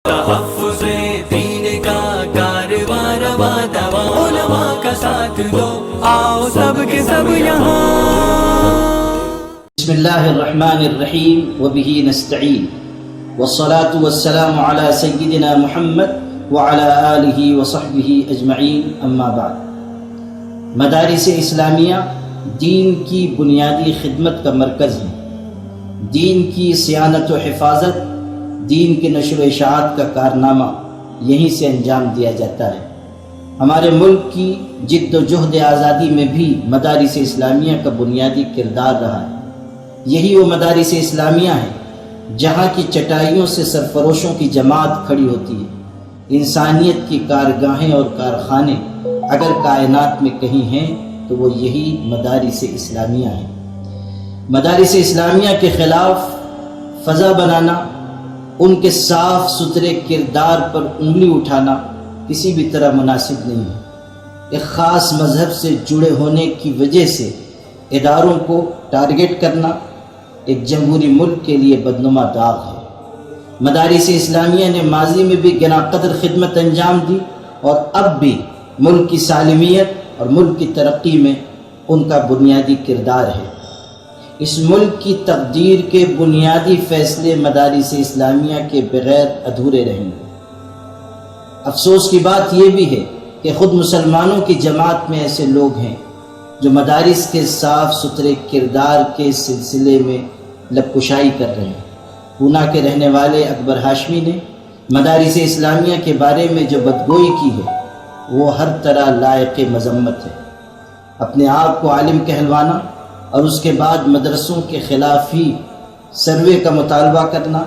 تحفظ دین کا کارواں رواں دواں، علماء کا ساتھ دو، آؤ سب کے سب یہاں۔ بسم اللہ الرحمن الرحیم وبہ نستعین والصلاة والسلام علی سیدنا محمد وعلی آلہ وصحبہ اجمعین، اما بعد۔ مدارس اسلامیہ دین کی بنیادی خدمت کا مرکز ہے۔ دین کی صیانت و حفاظت، دین کے نشر و اشاعت کا کارنامہ یہیں سے انجام دیا جاتا ہے۔ ہمارے ملک کی جد و جہد آزادی میں بھی مدارس اسلامیہ کا بنیادی کردار رہا ہے۔ یہی وہ مدارس اسلامیہ ہیں جہاں کی چٹائیوں سے سرفروشوں کی جماعت کھڑی ہوتی ہے۔ انسانیت کی کارگاہیں اور کارخانے اگر کائنات میں کہیں ہیں تو وہ یہی مدارس اسلامیہ ہیں۔ مدارس اسلامیہ کے خلاف فضا بنانا، ان کے صاف ستھرے کردار پر انگلی اٹھانا کسی بھی طرح مناسب نہیں ہے۔ ایک خاص مذہب سے جڑے ہونے کی وجہ سے اداروں کو ٹارگٹ کرنا ایک جمہوری ملک کے لیے بدنما داغ ہے۔ مدارس اسلامیہ نے ماضی میں بھی گنا قدر خدمت انجام دی اور اب بھی ملک کی سالمیت اور ملک کی ترقی میں ان کا بنیادی کردار ہے۔ اس ملک کی تقدیر کے بنیادی فیصلے مدارس اسلامیہ کے بغیر ادھورے رہیں گے۔ افسوس کی بات یہ بھی ہے کہ خود مسلمانوں کی جماعت میں ایسے لوگ ہیں جو مدارس کے صاف ستھرے کردار کے سلسلے میں لب کشائی کر رہے ہیں۔ پونا کے رہنے والے اکبر ہاشمی نے مدارس اسلامیہ کے بارے میں جو بدگوئی کی ہے وہ ہر طرح لائق مذمت ہے۔ اپنے آپ کو عالم کہلوانا اور اس کے بعد مدرسوں کے خلاف ہی سروے کا مطالبہ کرنا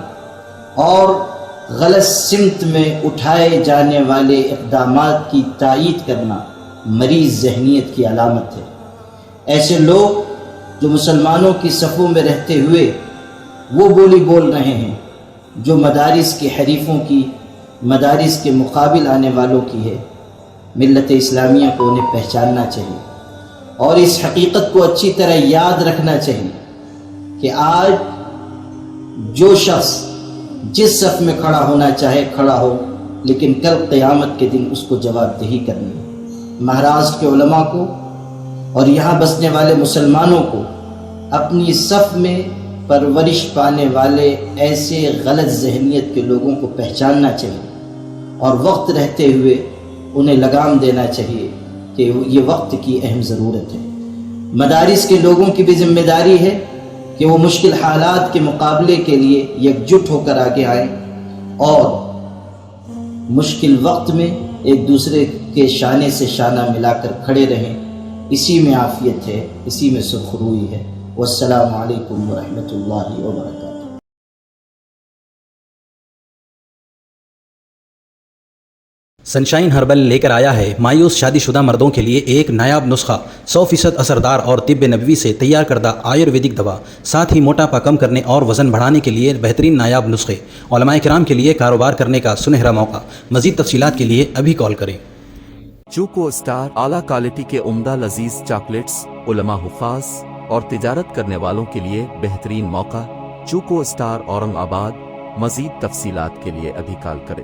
اور غلط سمت میں اٹھائے جانے والے اقدامات کی تائید کرنا مریض ذہنیت کی علامت ہے۔ ایسے لوگ جو مسلمانوں کی صفوں میں رہتے ہوئے وہ بولی بول رہے ہیں جو مدارس کے حریفوں کی، مدارس کے مقابل آنے والوں کی ہے، ملت اسلامیہ کو انہیں پہچاننا چاہیے اور اس حقیقت کو اچھی طرح یاد رکھنا چاہیے کہ آج جو شخص جس صف میں کھڑا ہونا چاہے کھڑا ہو، لیکن کل قیامت کے دن اس کو جواب دہی کرنی ہے۔ مہاراشٹر کے علماء کو اور یہاں بسنے والے مسلمانوں کو اپنی صف میں پرورش پانے والے ایسے غلط ذہنیت کے لوگوں کو پہچاننا چاہیے اور وقت رہتے ہوئے انہیں لگام دینا چاہیے کہ یہ وقت کی اہم ضرورت ہے۔ مدارس کے لوگوں کی بھی ذمہ داری ہے کہ وہ مشکل حالات کے مقابلے کے لیے یکجٹ ہو کر آگے آئیں اور مشکل وقت میں ایک دوسرے کے شانے سے شانہ ملا کر کھڑے رہیں۔ اسی میں عافیت ہے، اسی میں سرخروئی ہے۔ والسلام علیکم ورحمۃ اللہ وبرکاتہ۔ سنشائن ہربل لے کر آیا ہے مایوس شادی شدہ مردوں کے لیے ایک نایاب نسخہ، 100% اثردار اور طب نبوی سے تیار کردہ آیورویدک دوا، ساتھ ہی موٹاپا کم کرنے اور وزن بڑھانے کے لیے بہترین نایاب نسخے، علماء کرام کے لیے کاروبار کرنے کا سنہرا موقع۔ مزید تفصیلات کے لیے ابھی کال کریں۔ چوکو اسٹار اعلیٰ کوالٹی کے عمدہ لذیذ چاکلیٹس، علماء حفاظ اور تجارت کرنے والوں کے لیے بہترین موقع۔ چوکو اسٹار اورنگ آباد۔ مزید تفصیلات کے لیے ابھی کال کریں۔